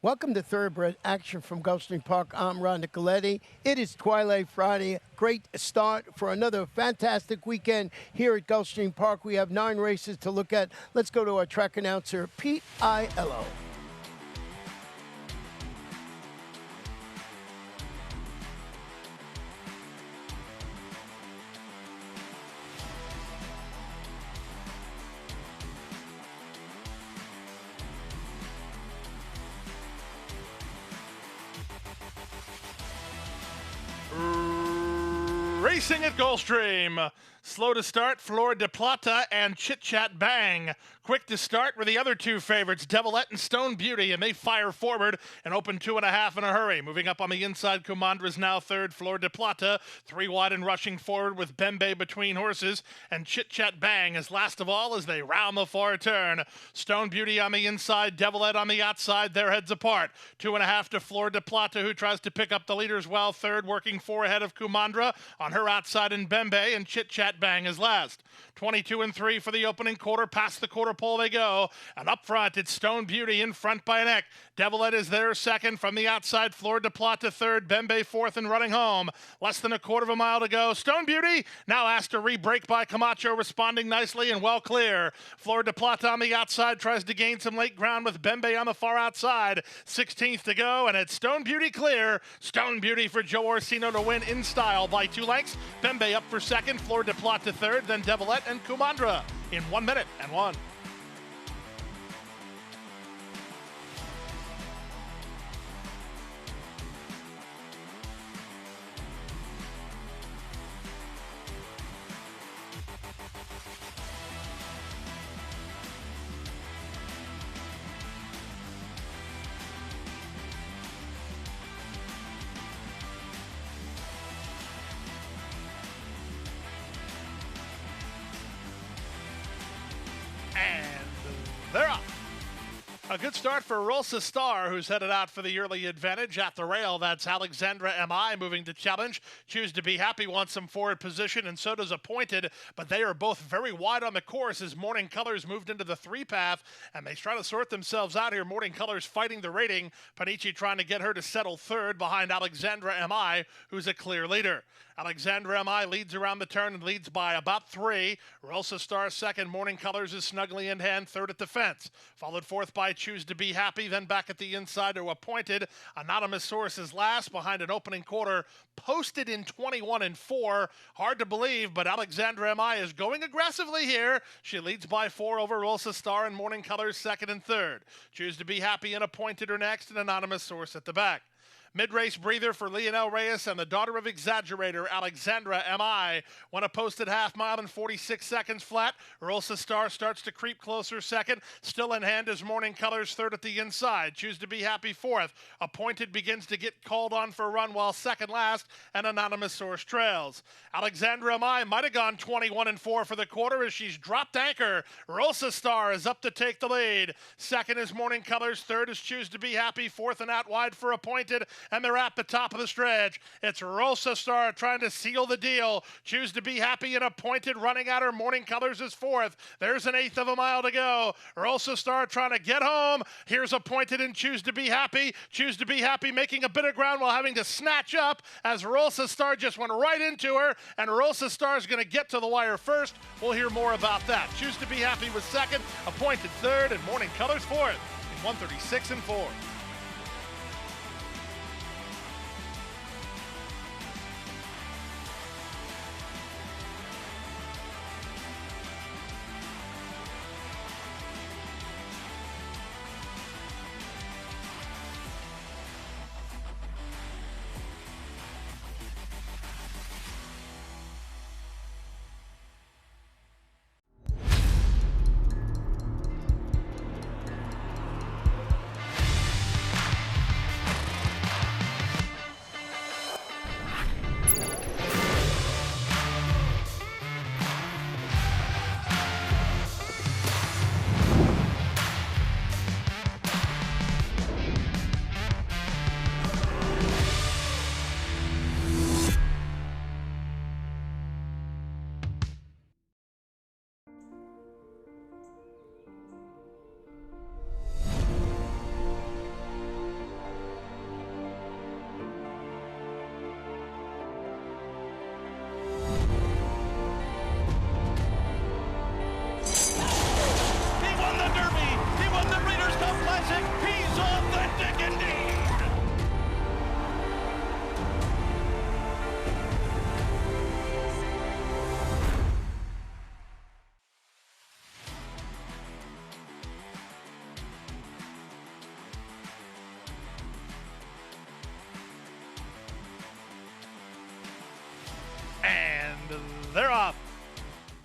Welcome to Thoroughbred Action from Gulfstream Park. I'm Ron Nicoletti. It is Twilight Friday. Great start for another fantastic weekend here at Gulfstream Park. We have 9 races to look at. Let's go to our track announcer, Pete Aiello. Racing at Gulfstream. Slow to start, Flor de Plata and Chit Chat Bang. Quick to start were the other two favorites, Devilette and Stone Beauty, and they fire forward and open 2.5 in a hurry. Moving up on the inside, Kumandra's now third, Flor de Plata, 3 wide and rushing forward with Bembe between horses, and Chit Chat Bang is last of all as they round the far turn. Stone Beauty on the inside, Devilette on the outside, their heads apart. 2.5 to Flor de Plata, who tries to pick up the leaders well, third, working 4 ahead of Kumandra. On her outside in Bembe, and Chit Chat Bang is last. 22 and 3 for the opening quarter. Past the quarter pole they go. And up front, it's Stone Beauty in front by a neck. Devilette is there second. From the outside, Flor de Plata third. Bembe fourth and running home. Less than a quarter of a mile to go. Stone Beauty now asked to re-break by Camacho, responding nicely and well clear. Flor de Plata on the outside tries to gain some late ground with Bembe on the far outside. 16th to go, and it's Stone Beauty clear. Stone Beauty for Joe Orsino to win in style by 2 lengths. Bembe up for second. Flor de Plata third. Then Devilette and Kumandra in 1 minute and 1. And they're up. A good start for Rosa Star, who's headed out for the early advantage. At the rail, that's Alexandra M.I. moving to challenge. Choose to Be Happy wants some forward position, and so does Appointed, but they are both very wide on the course as Morning Colors moved into the 3 path, and they try to sort themselves out here. Morning Colors fighting the rating. Panici trying to get her to settle third behind Alexandra M.I., who's a clear leader. Alexandra M.I. leads around the turn and leads by about 3. Rosa Star second. Morning Colors is snugly in hand, third at the fence. Followed fourth by Choose to Be Happy, then back at the inside to Appointed. Anonymous Source is last behind an opening quarter posted in 21 and 4. Hard to believe, but Alexandra M.I. is going aggressively here. She leads by 4 over Rosa Star and Morning Colors second and third. Choose to Be Happy and Appointed are next, and Anonymous Source at the back. Mid-race breather for Leonel Reyes and the daughter of Exaggerator, Alexandra M.I. Won a posted half mile in 46 seconds flat. Rosa Star starts to creep closer second. Still in hand is Morning Colors third at the inside. Choose to Be Happy fourth. Appointed begins to get called on for a run while second last, and Anonymous Source trails. Alexandra M.I. might have gone 21 and 4 for the quarter as she's dropped anchor. Rosa Star is up to take the lead. Second is Morning Colors. Third is Choose to Be Happy. Fourth and out wide for Appointed. And they're at the top of the stretch. It's Rosa Star trying to seal the deal. Choose to Be Happy and Appointed running at her. Morning Colors is fourth. There's an 1/8 of a mile to go. Rosa Star trying to get home. Here's Appointed and Choose to Be Happy. Choose to Be Happy making a bit of ground while having to snatch up as Rosa Star just went right into her. And Rosa Star is going to get to the wire first. We'll hear more about that. Choose to Be Happy was second. Appointed third. And Morning Colors fourth in 1:36 and 4. they're off.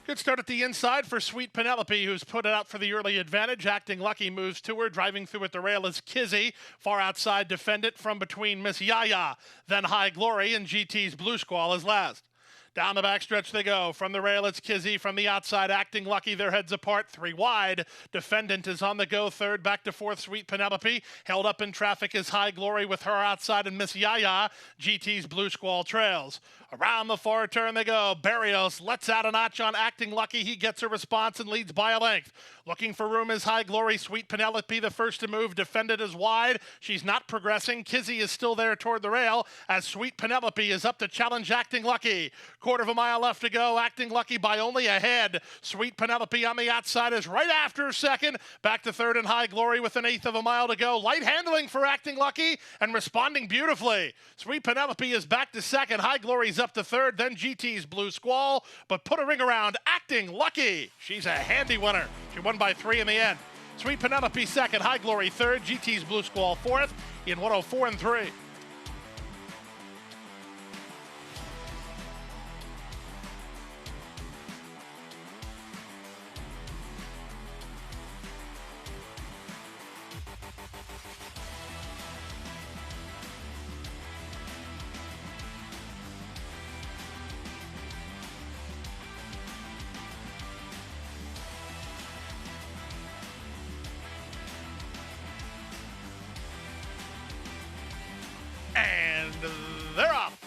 Good start at the inside for Sweet Penelope, who's put it out for the early advantage. Acting Lucky moves to her. Driving through at the rail is Kizzy. Far outside defendant from between Miss Yaya. Then High Glory, and GT's Blue Squall is last. Down the backstretch they go. From the rail, it's Kizzy. From the outside, Acting Lucky. Their heads apart. 3 wide. Defendant is on the go. Third, back to fourth, Sweet Penelope. Held up in traffic is High Glory with her outside, and Miss Yaya. GT's Blue Squall trails. Around the far turn they go. Barrios lets out a notch on Acting Lucky. He gets a response and leads by a length. Looking for room is High Glory. Sweet Penelope, the first to move. Defended is wide. She's not progressing. Kizzy is still there toward the rail as Sweet Penelope is up to challenge Acting Lucky. Quarter of a mile left to go. Acting Lucky by only a head. Sweet Penelope on the outside is right after second. Back to third and High Glory with an eighth of a mile to go. Light handling for Acting Lucky and responding beautifully. Sweet Penelope is back to second. High Glory's up to third. Then GT's Blue Squall, but put a ring around Acting Lucky. She's a handy winner. She won by 3 in the end. Sweet Penelope second. High Glory third. GT's Blue Squall fourth in 104 and 3. And they're off.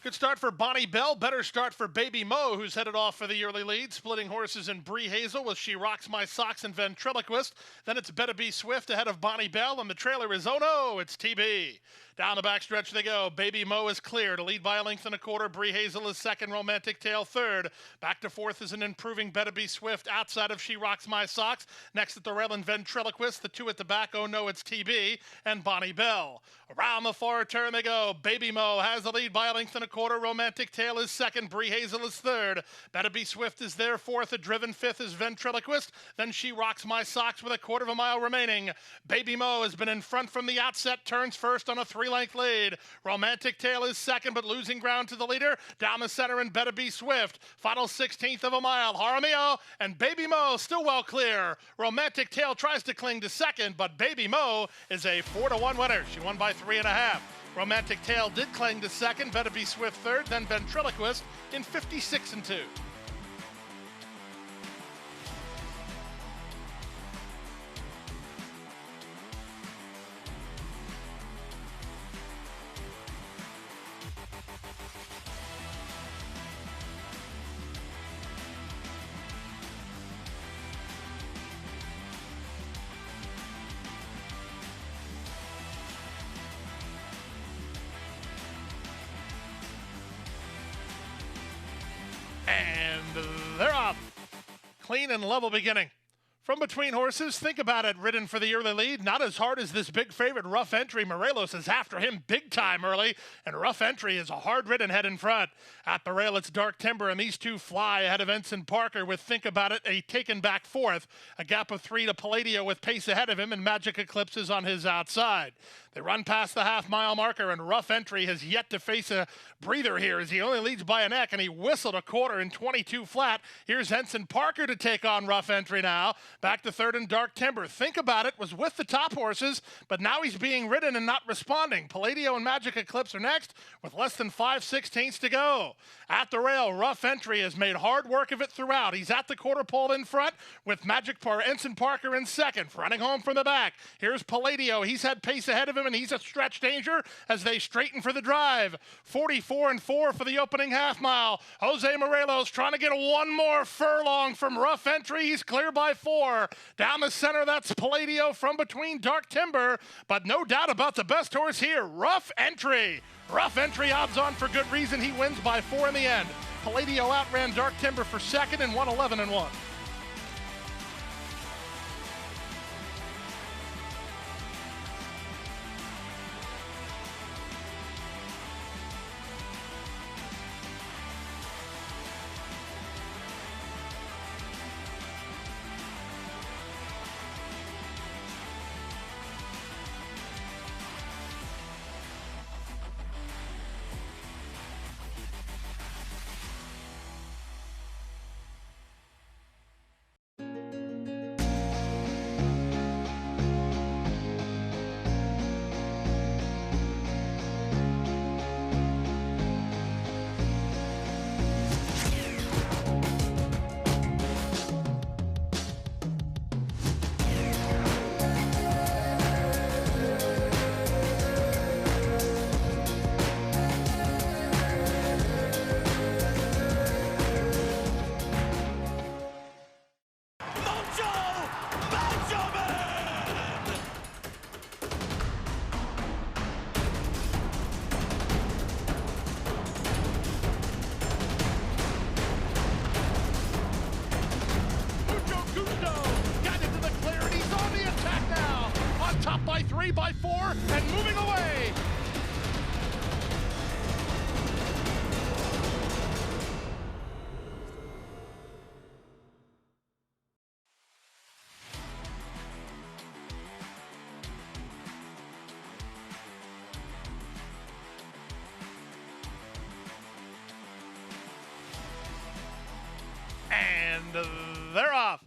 Good start for Bonnie Bell. Better start for Baby Mo, who's headed off for the early lead. Splitting horses in Bree Hazel with She Rocks My Socks and Ventriloquist. Then it's Better Be Swift ahead of Bonnie Bell, and the trailer is Oh No, it's TB. Down the backstretch they go. Baby Mo is clear to lead by a length and a quarter. Bree Hazel is second. Romantic Tale third. Back to fourth is an improving Better Be Swift outside of She Rocks My Socks. Next at the rail and Ventriloquist. The two at the back. Oh No, it's TB and Bonnie Bell. Around the far turn they go. Baby Mo has the lead by a length and a quarter. Romantic Tale is second. Bree Hazel is third. Better Be Swift is there fourth. A driven fifth is Ventriloquist. Then She Rocks My Socks with a quarter of a mile remaining. Baby Mo has been in front from the outset. Turns first on a 3-length lead. Romantic Tale is second, but losing ground to the leader. Down the center and Better Be Swift. Final 16th of a mile. Jaramillo and Baby Mo still well clear. Romantic Tale tries to cling to second, but Baby Mo is a 4-1 winner. She won by 3.5. Romantic Tale did cling to second. Better Be Swift third. Then Ventriloquist in 56 and 2. And they're off. Clean and level beginning. From between horses, think about it, ridden for the early lead. Not as hard as this big favorite, Rough Entry. Morelos is after him big time early, and Rough Entry is a hard-ridden head in front. At the rail, it's Dark Timber, and these two fly ahead of Ensign Parker with Think About It, a taken back fourth. A gap of 3 to Palladio with pace ahead of him, and Magic Eclipse is on his outside. They run past the half-mile marker, and Rough Entry has yet to face a breather here as he only leads by a neck, and he whistled a quarter in 22 flat. Here's Ensign Parker to take on Rough Entry now. Back to third and Dark Timber. Think About It was with the top horses, but now he's being ridden and not responding. Palladio and Magic Eclipse are next with less than 5/16 to go. At the rail, Rough Entry has made hard work of it throughout. He's at the quarter pole in front with Ensign Parker in second. Running home from the back. Here's Palladio. He's had pace ahead of him, and he's a stretch danger as they straighten for the drive. 44 and 4 for the opening half mile. Jose Morelos trying to get one more furlong from Rough Entry. He's clear by 4. Down the center, that's Palladio from between Dark Timber, but no doubt about the best horse here, Rough Entry. Rough Entry odds on for good reason. He wins by 4 in the end. Palladio outran Dark Timber for second and won 11 and 1. 3 by 4 and moving away. And they're off.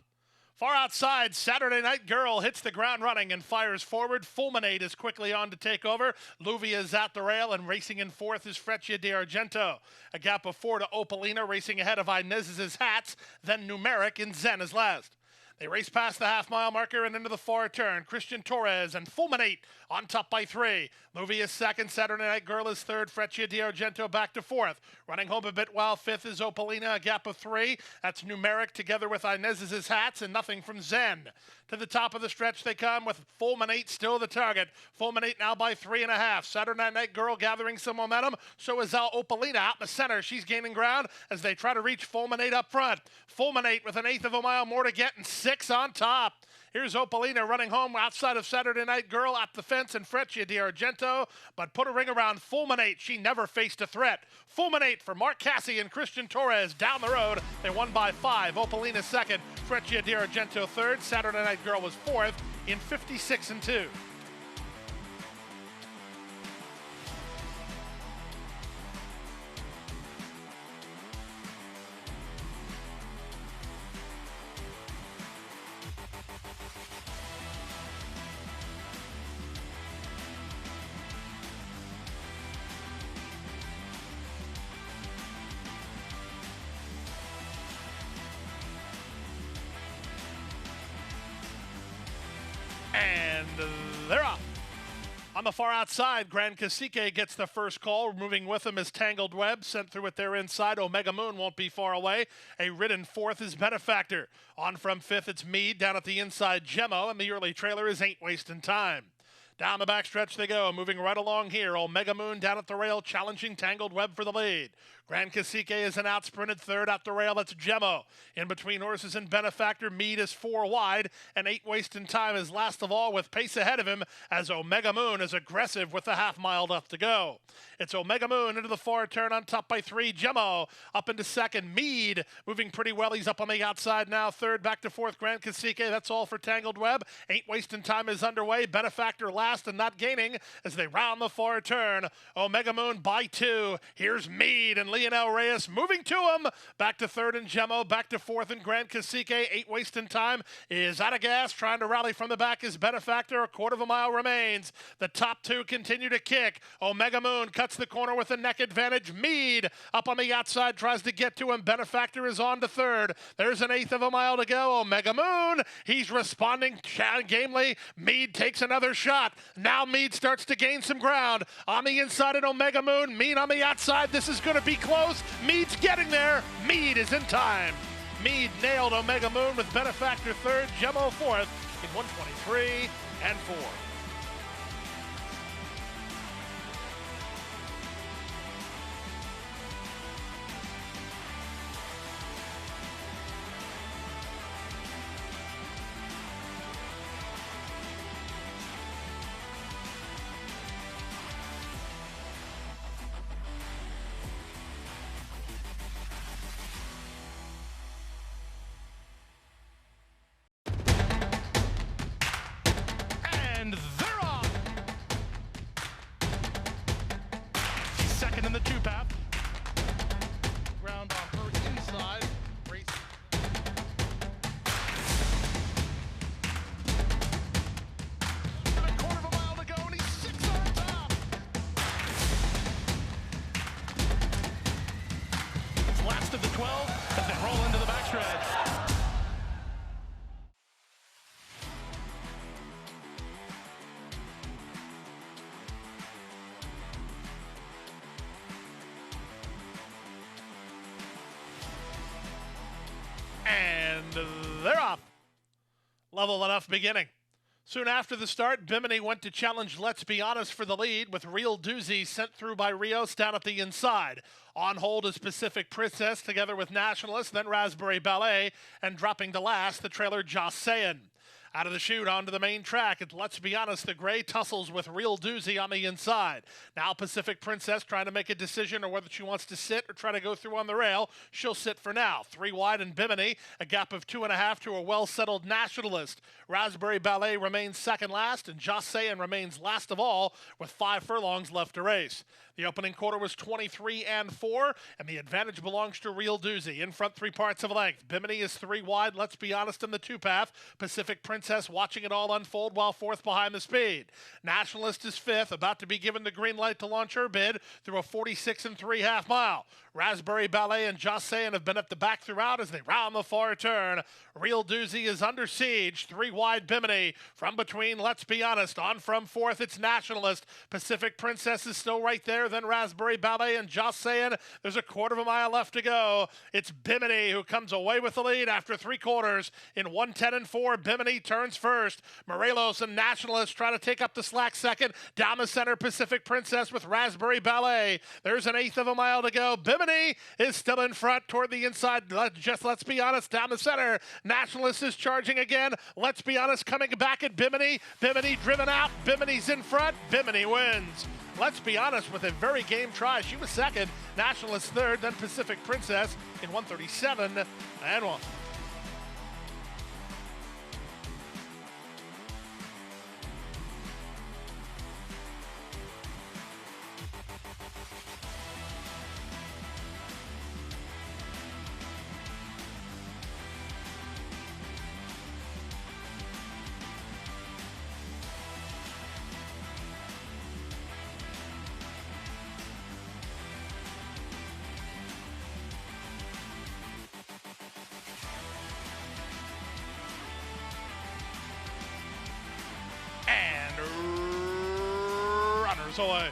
Far outside, Saturday Night Girl hits the ground running and fires forward. Fulminate is quickly on to take over. Luvia is at the rail, and racing in fourth is Freccia d'Argento. A gap of 4 to Opalina, racing ahead of Inez's Hats. Then Numeric and Zen is last. They race past the half-mile marker and into the far turn. Christian Torres and Fulminate on top by 3. Luvia is second. Saturday Night Girl is third. Freccia d'Argento back to fourth. Running home a bit while fifth is Opalina, a gap of 3. That's Numeric together with Inez's Hats and nothing from Zen. To the top of the stretch they come with Fulminate still the target. Fulminate now by 3.5. Saturday Night Girl gathering some momentum. So is Opalina out in the center. She's gaining ground as they try to reach Fulminate up front. Fulminate with 1/8 of a mile more to get and 6 on top. Here's Opalina running home outside of Saturday Night Girl at the fence and Freccia d'Argento, but put a ring around Fulminate. She never faced a threat. Fulminate for Mark Cassie and Christian Torres down the road. They won by 5. Opalina second, Freccia d'Argento third. Saturday Night Girl was fourth in 56-2. And they're off. On the far outside, Grand Cacique gets the first call. Moving with him is Tangled Web, sent through it there inside. Omega Moon won't be far away. A ridden fourth is Benefactor. On from fifth, it's Mead. Down at the inside, Gemmo, and the early trailer is Ain't Wasting Time. Down the backstretch they go, moving right along here. Omega Moon down at the rail, challenging Tangled Web for the lead. Grand Cacique is an out-sprinted third at the rail. That's Gemmo. In between horses and Benefactor, Mead is 4 wide, and Ain't Wasting Time is last of all with pace ahead of him as Omega Moon is aggressive with the half-mile left to go. It's Omega Moon into the far turn on top by 3. Gemmo up into second. Mead moving pretty well. He's up on the outside now. Third, back to fourth, Grand Cacique. That's all for Tangled Web. Ain't Wasting Time is underway. Benefactor last and not gaining as they round the far turn. Omega Moon by 2. Here's Mead and Lionel Reyes moving to him. Back to third and Gemmo. Back to fourth and Grand Cacique. Ain't Wasting Time is out of gas. Trying to rally from the back is Benefactor. A quarter of a mile remains. The top 2 continue to kick. Omega Moon cuts the corner with a neck advantage. Mead up on the outside tries to get to him. Benefactor is on to third. There's 1/8 of a mile to go. Omega Moon, he's responding gamely. Mead takes another shot. Now Mead starts to gain some ground. On the inside at Omega Moon, Mead on the outside. This is going to be close. Mead's getting there. Mead is in time. Mead nailed Omega Moon with Benefactor third, Gemmo fourth in 1:23.4. And they're off. She's second in the 2-path. Ground on her inside. Race. And a quarter of a mile to go, and he's 6 on top. It's last of the 12 as they roll into the backstretch. And they're off. Level enough beginning. Soon after the start, Bimini went to challenge Let's Be Honest for the lead with Real Doozy sent through by Rios down at the inside. On hold is Pacific Princess together with Nationalist, then Raspberry Ballet, and dropping to last, the trailer Joss Sayin. Out of the chute onto the main track, and let's be honest, the gray tussles with Real Doozy on the inside. Now Pacific Princess trying to make a decision on whether she wants to sit or try to go through on the rail. She'll sit for now. 3 wide in Bimini, a gap of 2.5 to a well-settled Nationalist. Raspberry Ballet remains second last, and Jossein remains last of all with 5 furlongs left to race. The opening quarter was 23-4, and the advantage belongs to Real Doozy. In front, 3 parts of length. Bimini is 3 wide, let's be honest, in the 2-path. Pacific Princess watching it all unfold while 4th behind the speed. Nationalist is 5th, about to be given the green light to launch her bid through a 46 3/2 mile. Raspberry Ballet and Jossein have been at the back throughout as they round the far turn. Real Doozy is under siege. 3 wide Bimini. From between, let's be honest, on from 4th, it's Nationalist. Pacific Princess is still right there, then Raspberry Ballet and Jossein. There's a 1/4 mile left to go. It's Bimini who comes away with the lead after 3 quarters. In 1:10-4, Bimini turns first. Morelos and Nationalist try to take up the slack second. Down the center, Pacific Princess with Raspberry Ballet. There's an 1/8 of a mile to go. Bimini is still in front toward the inside. Let's be honest, down the center. Nationalist is charging again. Let's be honest, coming back at Bimini. Bimini driven out. Bimini's in front. Bimini wins. Let's be honest, with a very game try. She was second. Nationalist third, then Pacific Princess in 1:37-1. Runners away.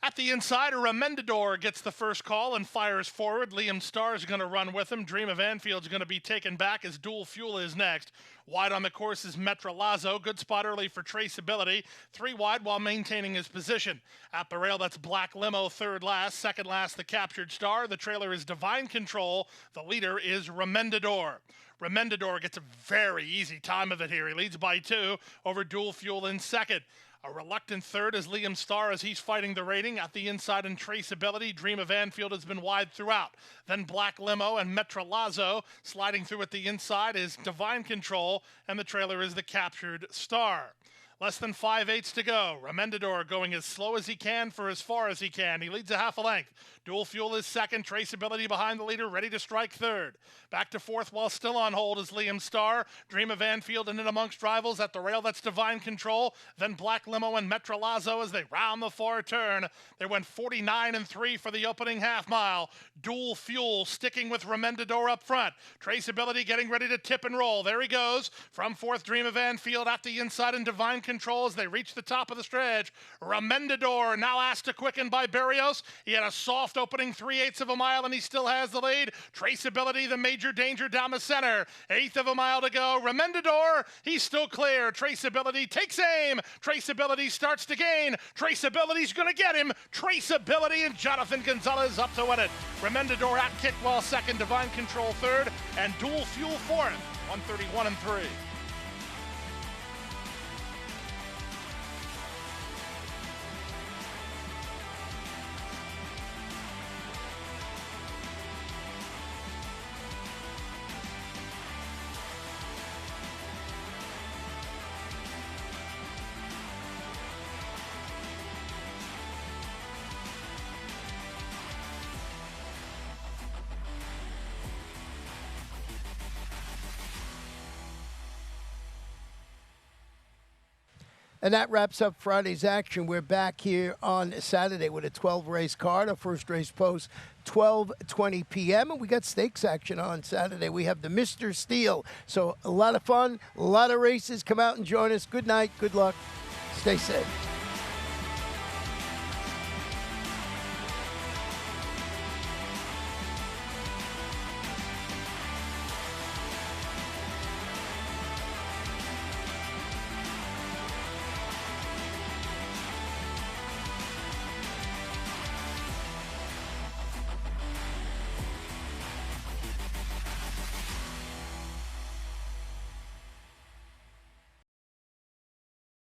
At the inside, Remendador gets the first call and fires forward. Liam Starr's going to run with him. Dream of Anfield's going to be taken back as Dual Fuel is next. Wide on the course is Metrolazzo. Good spot early for traceability. 3 wide while maintaining his position. At the rail, that's Black Limo, third last. Second last, the Captured Star. The trailer is Divine Control. The leader is Remendador. Remendador gets a very easy time of it here. He leads by 2 over Dual Fuel in second. A reluctant third is Liam Starr as he's fighting the rating. At the inside in traceability, Dream of Anfield has been wide throughout. Then Black Limo and Metrolazzo. Sliding through at the inside is Divine Control, and the trailer is the Captured Star. Less than 5/8 to go. Remendador going as slow as he can for as far as he can. He leads a half a length. Dual Fuel is second. Traceability behind the leader, ready to strike third. Back to 4th while still on hold is Liam Starr. Dream of Anfield and in amongst rivals. At the rail, that's Divine Control. Then Black Limo and Metrolazzo as they round the far turn. They went 49-3 for the opening half mile. Dual Fuel sticking with Remendador up front. Traceability getting ready to tip and roll. There he goes. From 4th, Dream of Anfield at the inside and Divine Control as they reach the top of the stretch. Remendador now asked to quicken by Barrios. He had a soft opening 3/8 of a mile and he still has the lead. Traceability, the major danger down the center. 1/8 of a mile to go. Remendador, he's still clear. Traceability takes aim. Traceability starts to gain. Traceability's going to get him. Traceability and Jonathan Gonzalez up to win it. Remendador at Kickwell second. Divine Control third. And Dual Fuel fourth. 131-3. And that wraps up Friday's action. We're back here on Saturday with a 12-race card. Our first race post, 12:20 p.m. And we got stakes action on Saturday. We have the Mr. Steel. So a lot of fun, a lot of races. Come out and join us. Good night. Good luck. Stay safe.